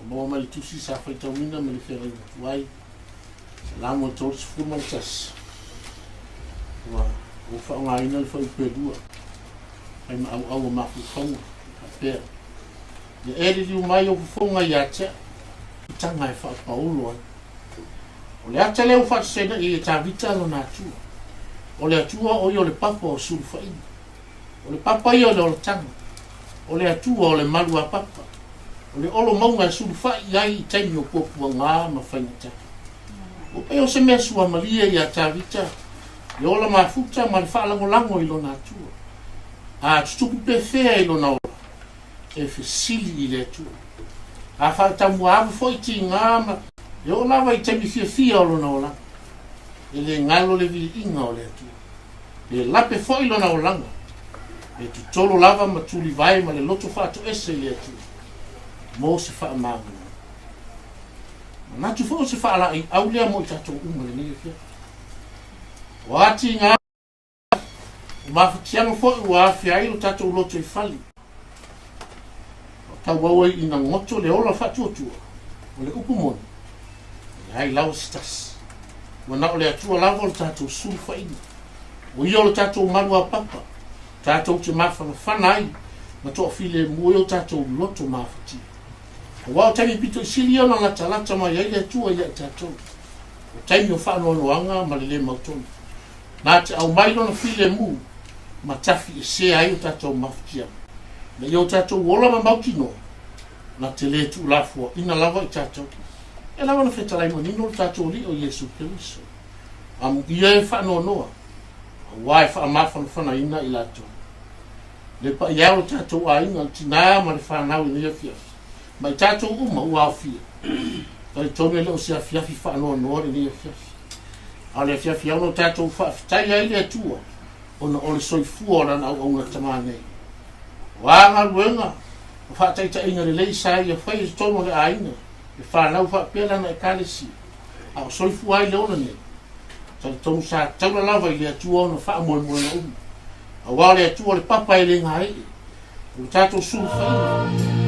mo mal tusi sa fa tawina mal fere wai la mo tos fu mal tas wa o fa nga ina fa pe dua ai ma au ma fu fong pea le eri liu mai o fufonga i atea i tanga e whaapaulo ai. O le ata leo whaasena i e tāwita alo nā tua. O le atua o i o le papa o suru whaina. O le papa i o le tanga. O le atua o le malu a papa. O le olo maunga e suru whai ai i taimi o pōpua ngā ma whaina taka. O peo se mea sua malia i a tāwita. I ola mafuta ma le whaalangolango i lo nā tua. A tutupu pe whea i lo na ola. E whesili i le atua. A whaatamu awu fo i ti ngā ma. E o lawa i taimi fia o lo na ola. E le ngalo le vi inga o le atua. E lape fo i lo na olanga. E tu tolo lava ma tuli vai ma le loto whaatu ese i le atua. Mo se wha amanga. Natu fo se wha ala i aulea mo i tato uma le nege fia. O ati ngā. O mawhatianga fo i wa awhia i lo tato loto i whali. O tau wawe i nga ngoto le ola whatuatua. O le upumoni. Ai lau stas. Wana o le atua lava o le tatou sulu whaina. O i o le tatou malu a papa. Tatou te mawhana whanai. Ma toa file mui o tatou loto mawhati. O wao taimi pito i sili o na lata mai ai le atua i a tatou. O taimi o whaanoanoanga ma le le mautoni. Nā te au mailo na file mu. Ma tafi e se ai o tatou mawhatia. Na i o tatou ola ma mautino. Na te le tu lafua ina lava i tatou. E lawa na whetalai mo nino tatou li o Yesu Keriso. Ia e whaanoa noa. Wa e whaamawhana whana ina i lato. Le pa iau le tatou a inga tina ma le whanau i nia fia. Mai tatou uma ua au fia. Kai tome leo se a fiafi whaanoa noa i nia fia. A le fiafi au no tatou whaafitai ai le atua. O na ole soifua o lana au aunga tamanei. Wa ngā ruenga. Whaataita inga le leisa i a whai tono le a inga. E whanau whaapela na e kalesi. A o soifu ai leona ne. Tau tonu sa taula lava i le atua ona wha moe moe na umu. A wā le atua le papa e le ngā e. O tātou suru whaina.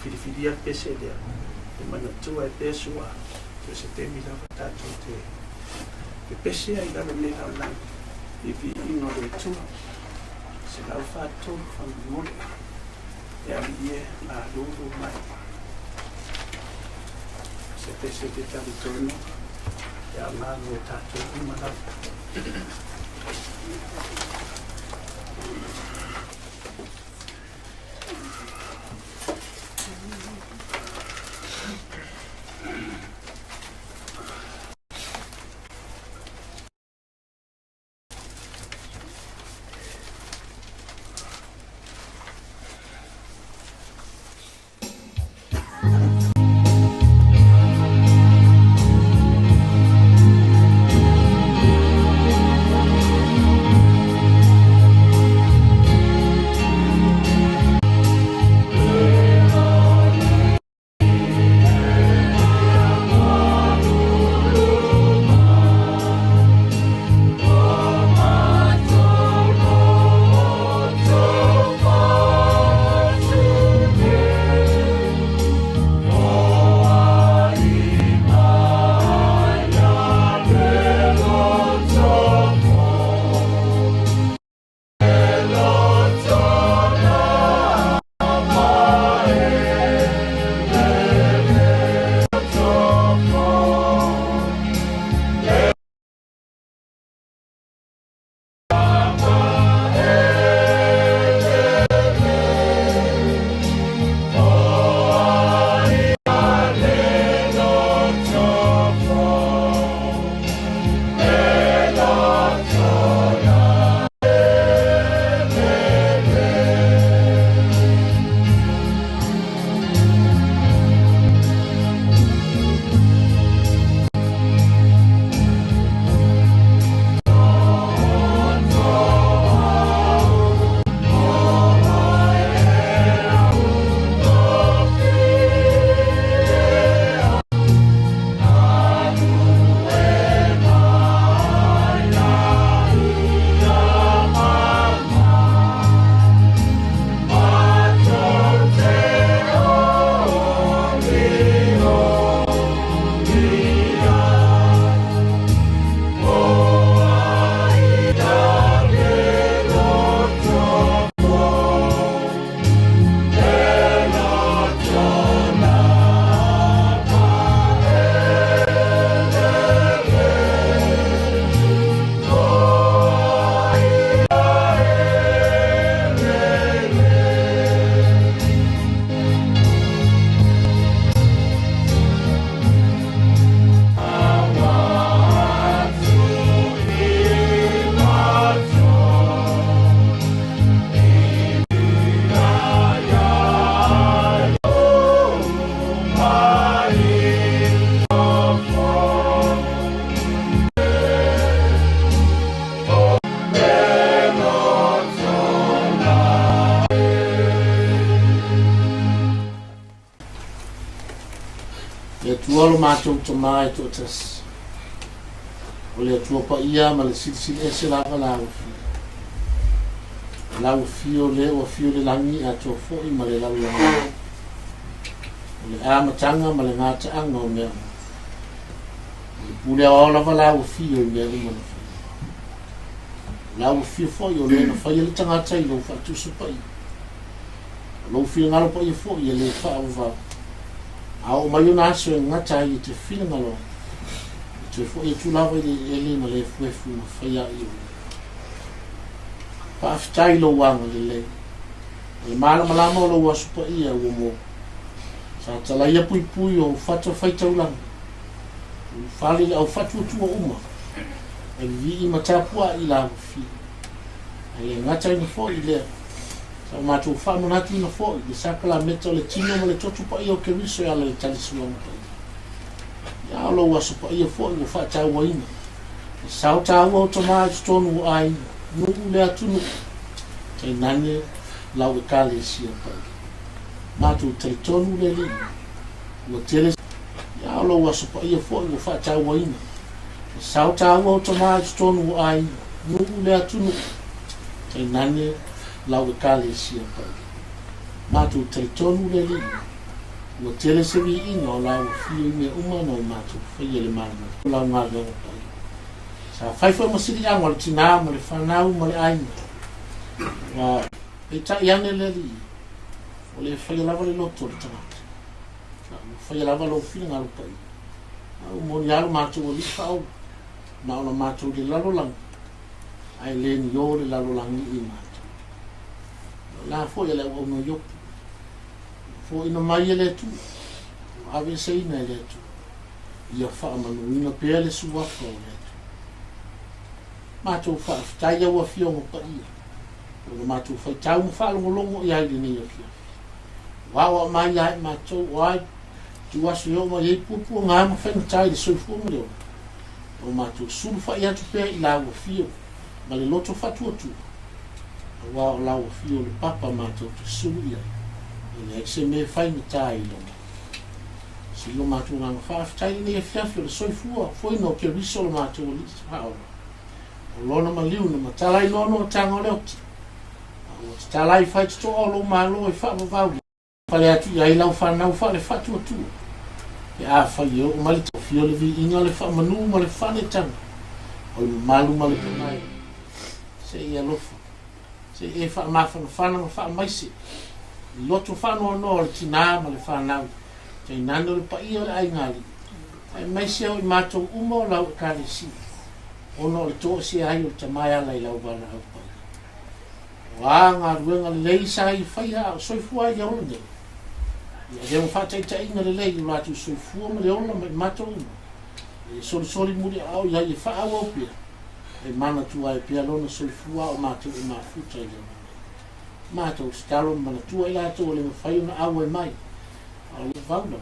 Filifidia pesede mana tua e pesua que se tem mila tato te pese ai da me la e vi no de tu se la fatto fa mole e ali la loro mai se pese de tanto e alla no tato mana mātou to mai to tas. O le atua pa ia ma le silisili ese lava lau fi. Lau fio le langi a to fo'i ma le lau langi. O le amatanga ma le ngata anga o mea. Le pule a lava lau fio i mea lima na fi. Lau fio fo'i o le na fai le tangata i lau fa'atusu pa i. Lau fio ngalo pa i fo'i le fa'avava. Au mai ona so ngata i te fila ngalo. Te fo e tu lava le na le fuefu na faia i. Pa aftai lo wanga le. Le mala malama lo wasu pa ia o mo. Sa tala ia pui pui o fata faita ulang. Fali au fatu tu uma. E vi i matapua i la fi. Ai ngata ni fo i le. Sa matu fa monatu na fo i sakala meto le tino ma le totu pa ia o ke riso ya le talisuanga pa ia. Ya lo wasu pa ia fo i fa ta waina. Sa ta wa to ma stonu ai no le atunu. Te nane lau e kale sia pa ia. Matu te tonu le li. Lo tele ya lo wasu pa ia fo i fa ta waina. Sa ta wa to ma stonu ai no le atunu. Te nane lau e kale sia pa ia. Matu te tonu le li. Lo tele se vi ina o lau fio me umano o matu whaia le mana. Lau ngā lewa pai. Sa whaifo masiri anga le tina ma le whanau ma le aina. Wa e ta iane le li. O le whaia lava le loto le tangata. Whaia lava lo fina ngā lo pai. Au moni alo matu o li whao. Ma ona matu le lalo lang. Ai le ni o le lalo langi i matu. La fo ia le o no yopu. Fo ina mai le tu. Ave se ina le tu. Ia wha manu ina pea le suwaka o le tu. Mātou wha tai au a fionga pa ia. O mātou whai tau mu wha longo i aile nei a fia. Wawa mai ai mātou wai. Tu asu eo mai ei pupu ngā ma whainga tai le soifua mo leo. O mātou sulu wha i atu pea i lau a fio. Ma le loto whatua tu. Wawa lau a fio le papa mātou tu sulu i ai. Ele se me fai me tai lo. Si lo matu nga fa tai ni e fiafio le soifua foi no ke riso lo matu li ha o. O lona ma liu na matalai no no tanga le oti. O talai fai to o lo malo e fa va. Pale atu ia ila fa na fa le fatu tu. E a fa yo o mali to fio le vi ina le fa manu ma le fa ne tanga. O malu ma le mai. Se ia lo fa. Se e fa ma fa na fa mai se. Loto whanau no le tina ma le whanau. Te nano le pa ia le aingali. Ai mai seo i mātou umo lau e kare si. Ono le tō si ai o te mai ala i lau wana au pai. Wā ngā ruenga le lei sa i whaia o soifua i aula nei. Ia reo whātai ta inga le lei i rātu soifua ma le ola ma i mātou umo. E soli muri au ia i whaau au pia. E mana tu ai pia lona soifua o mātou i māfuta i aula. Mātou stalo mana tua i lātou o le mawhai una awe mai. Au le vauna.